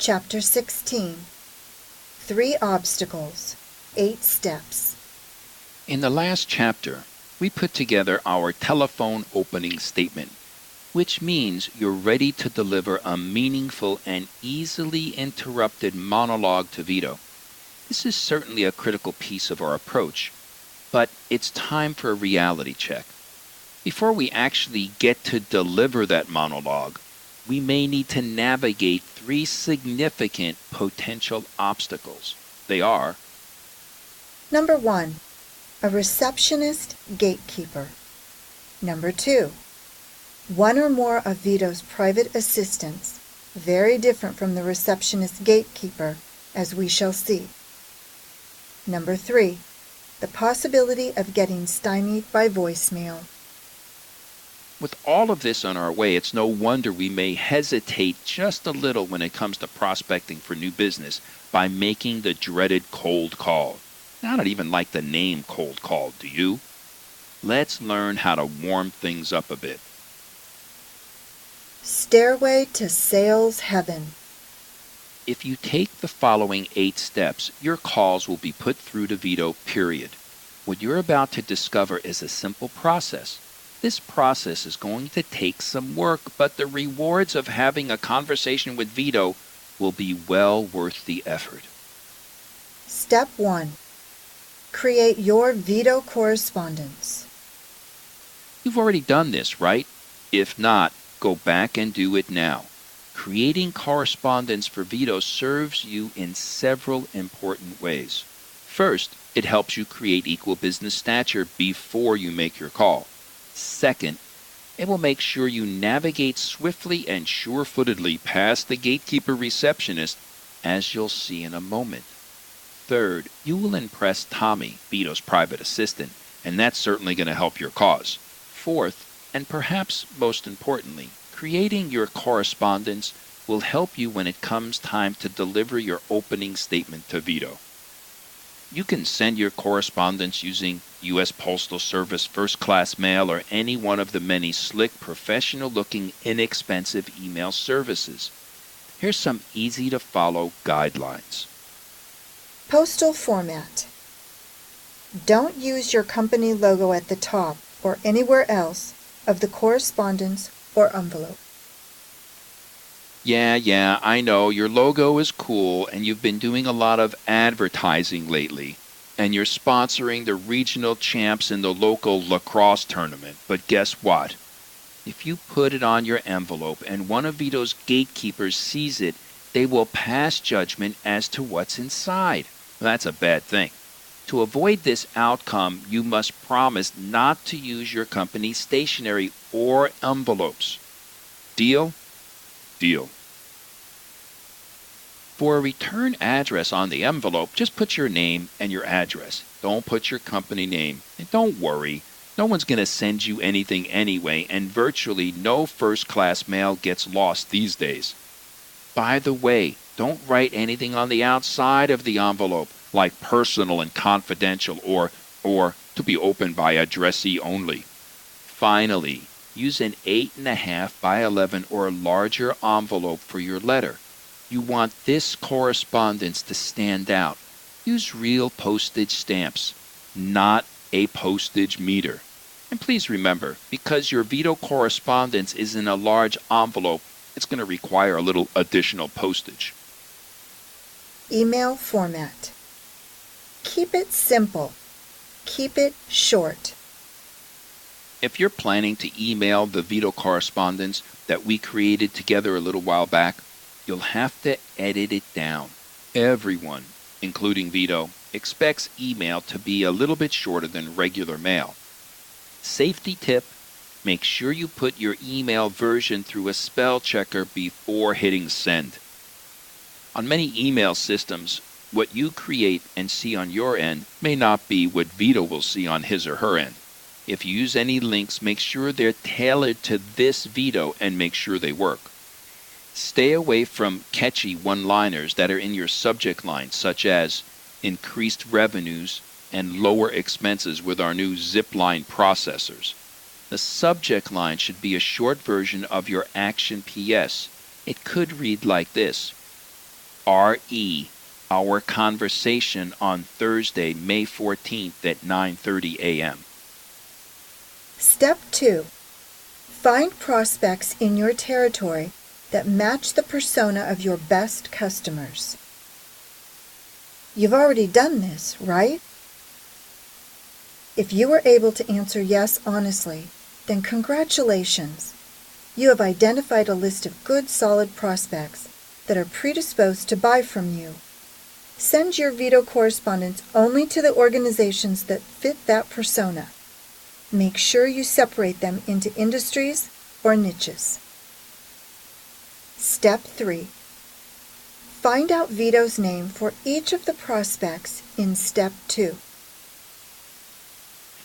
Chapter 16. 3 Obstacles, 8 Steps. In the last chapter, we put together our telephone opening statement, which means you're ready to deliver a meaningful and easily interrupted monologue to VITO. This is certainly a critical piece of our approach, but it's time for a reality check. Before we actually get to deliver that monologue, we may need to navigate 3 significant potential obstacles. They are: Number 1. A receptionist gatekeeper. Number 2. One or more of VITO's private assistants, very different from the receptionist gatekeeper, as we shall see. Number 3. The possibility of getting stymied by voicemail. With all of this on our way, it's no wonder we may hesitate just a little when it comes to prospecting for new business by making the dreaded cold call. I don't even like the name cold call, do you? Let's learn how to warm things up a bit. Stairway to sales heaven. If you take the following 8 steps, your calls will be put through to VITO, period. What you're about to discover is a simple process. This process is going to take some work, but the rewards of having a conversation with VITO will be well worth the effort. Step 1. Create your VITO correspondence. You've already done this, right? If not, go back and do it now. Creating correspondence for VITO serves you in several important ways. First, it helps you create equal business stature before you make your call. Second, it will make sure you navigate swiftly and sure-footedly past the gatekeeper receptionist, as you'll see in a moment. Third, you will impress Tommy, VITO's private assistant, and that's certainly going to help your cause. Fourth, and perhaps most importantly, creating your correspondence will help you when it comes time to deliver your opening statement to VITO. You can send your correspondence using U.S. Postal Service first-class mail or any one of the many slick, professional-looking, inexpensive email services. Here's some easy-to-follow guidelines. Postal format. Don't use your company logo at the top or anywhere else of the correspondence or envelope. Yeah, I know your logo is cool and you've been doing a lot of advertising lately, and you're sponsoring the regional champs in the local lacrosse tournament. But guess what? If you put it on your envelope and one of VITO's gatekeepers sees it, they will pass judgment as to what's inside. That's a bad thing. To avoid this outcome, you must promise not to use your company's stationery or envelopes. Deal? Deal. For a return address on the envelope, just put your name and your address. Don't put your company name. And don't worry, no one's going to send you anything anyway, and virtually no first-class mail gets lost these days. By the way, don't write anything on the outside of the envelope, like personal and confidential or to be opened by addressee only. Finally, use an 8.5 by 11 or larger envelope for your letter. You want this correspondence to stand out. Use real postage stamps, not a postage meter. And please remember, because your VITO correspondence is in a large envelope, it's going to require a little additional postage. Email format. Keep it simple. Keep it short. If you're planning to email the VITO correspondence that we created together a little while back, you'll have to edit it down. Everyone, including VITO, expects email to be a little bit shorter than regular mail. Safety tip: make sure you put your email version through a spell checker before hitting send. On many email systems, what you create and see on your end may not be what VITO will see on his or her end. If you use any links, make sure they're tailored to this VITO and make sure they work. Stay away from catchy one-liners that are in your subject line, such as increased revenues and lower expenses with our new zipline processors. The subject line should be a short version of your action PS. It could read like this: RE, our conversation on Thursday, May 14th at 9:30 a.m. Step 2. Find prospects in your territory that match the persona of your best customers. You've already done this, right? If you were able to answer yes honestly, then congratulations. You have identified a list of good, solid prospects that are predisposed to buy from you. Send your VITO correspondence only to the organizations that fit that persona. Make sure you separate them into industries or niches. Step 3. Find out VITO's name for each of the prospects in Step 2.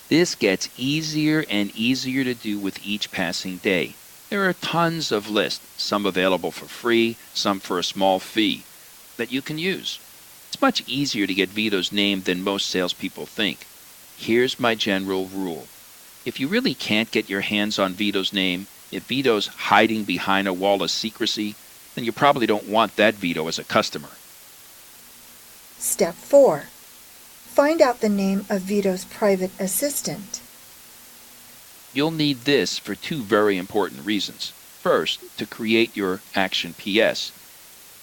This gets easier and easier to do with each passing day. There are tons of lists, some available for free, some for a small fee, that you can use. It's much easier to get VITO's name than most salespeople think. Here's my general rule. If you really can't get your hands on VITO's name, if VITO's hiding behind a wall of secrecy, then you probably don't want that VITO as a customer. Step 4. Find out the name of VITO's private assistant. You'll need this for two very important reasons. First, to create your Action PS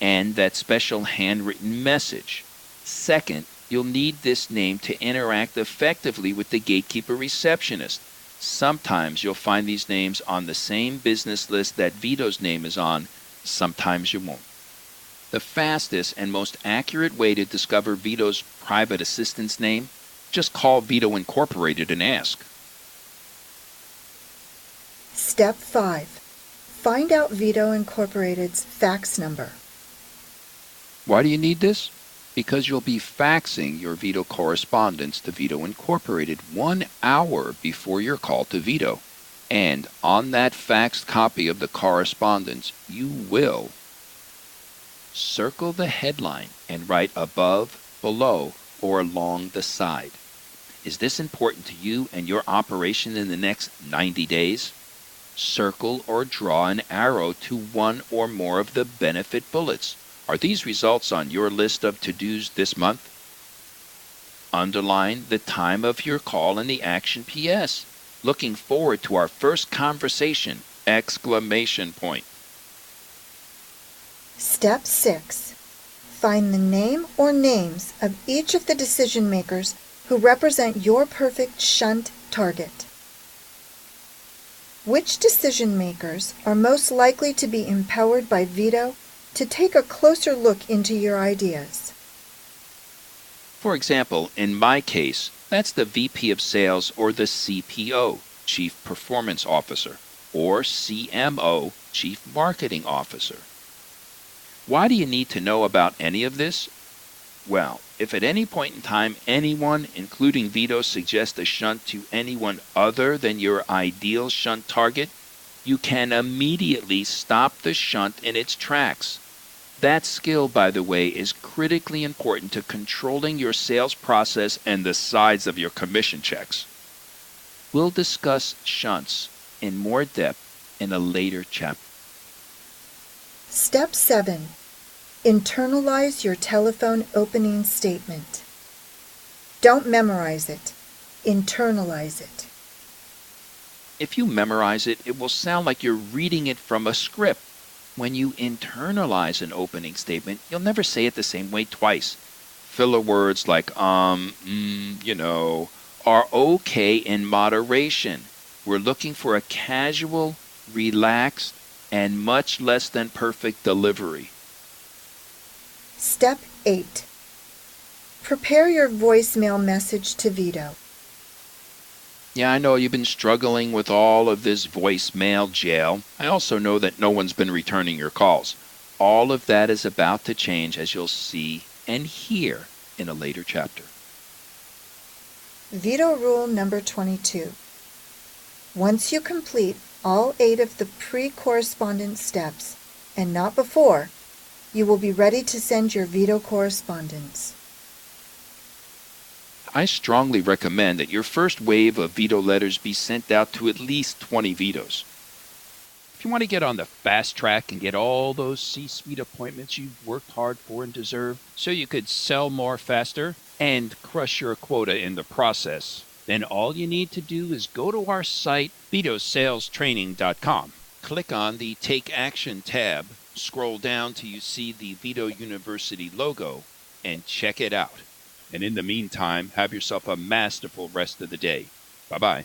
and that special handwritten message. Second, you'll need this name to interact effectively with the gatekeeper receptionist. Sometimes you'll find these names on the same business list that VITO's name is on. Sometimes you won't. The fastest and most accurate way to discover VITO's private assistant's name, just call VITO Incorporated and ask. Step 5. Find out VITO Incorporated's fax number. Why do you need this? Because you'll be faxing your VITO correspondence to VITO Incorporated 1 hour before your call to VITO. And on that faxed copy of the correspondence, you will circle the headline and write above, below, or along the side. Is this important to you and your operation in the next 90 days? Circle or draw an arrow to one or more of the benefit bullets. Are these results on your list of to-dos this month? Underline the time of your call in the Action PS. Looking forward to our first conversation! Exclamation point. Step 6. Find the name or names of each of the decision makers who represent your perfect shunt target. Which decision makers are most likely to be empowered by VITO to take a closer look into your ideas? For example, in my case, that's the VP of Sales or the CPO, Chief Performance Officer, or CMO, Chief Marketing Officer. Why do you need to know about any of this? Well, if at any point in time anyone, including VITO, suggests a shunt to anyone other than your ideal shunt target, you can immediately stop the shunt in its tracks. That skill, by the way, is critically important to controlling your sales process and the size of your commission checks. We'll discuss shunts in more depth in a later chapter. Step 7. Internalize your telephone opening statement. Don't memorize it. Internalize it. If you memorize it, it will sound like you're reading it from a script. When you internalize an opening statement, you'll never say it the same way twice. Filler words like are okay in moderation. We're looking for a casual, relaxed, and much less than perfect delivery. Step 8. Prepare your voicemail message to VITO. Yeah, I know you've been struggling with all of this voicemail jail. I also know that no one's been returning your calls. All of that is about to change, as you'll see and hear in a later chapter. VITO Rule number 22. Once you complete all 8 of the pre-correspondence steps, and not before, you will be ready to send your VITO correspondence. I strongly recommend that your first wave of VITO letters be sent out to at least 20 VITOs. If If you want to get on the fast track and get all those C-suite appointments you've worked hard for and deserve so you could sell more faster and crush your quota in the process, then all you need to do is go to our site, VITOSalesTraining.com. Click on the Take Action tab, scroll down till you see the VITO University logo, and check it out. And in the meantime, have yourself a masterful rest of the day. Bye-bye.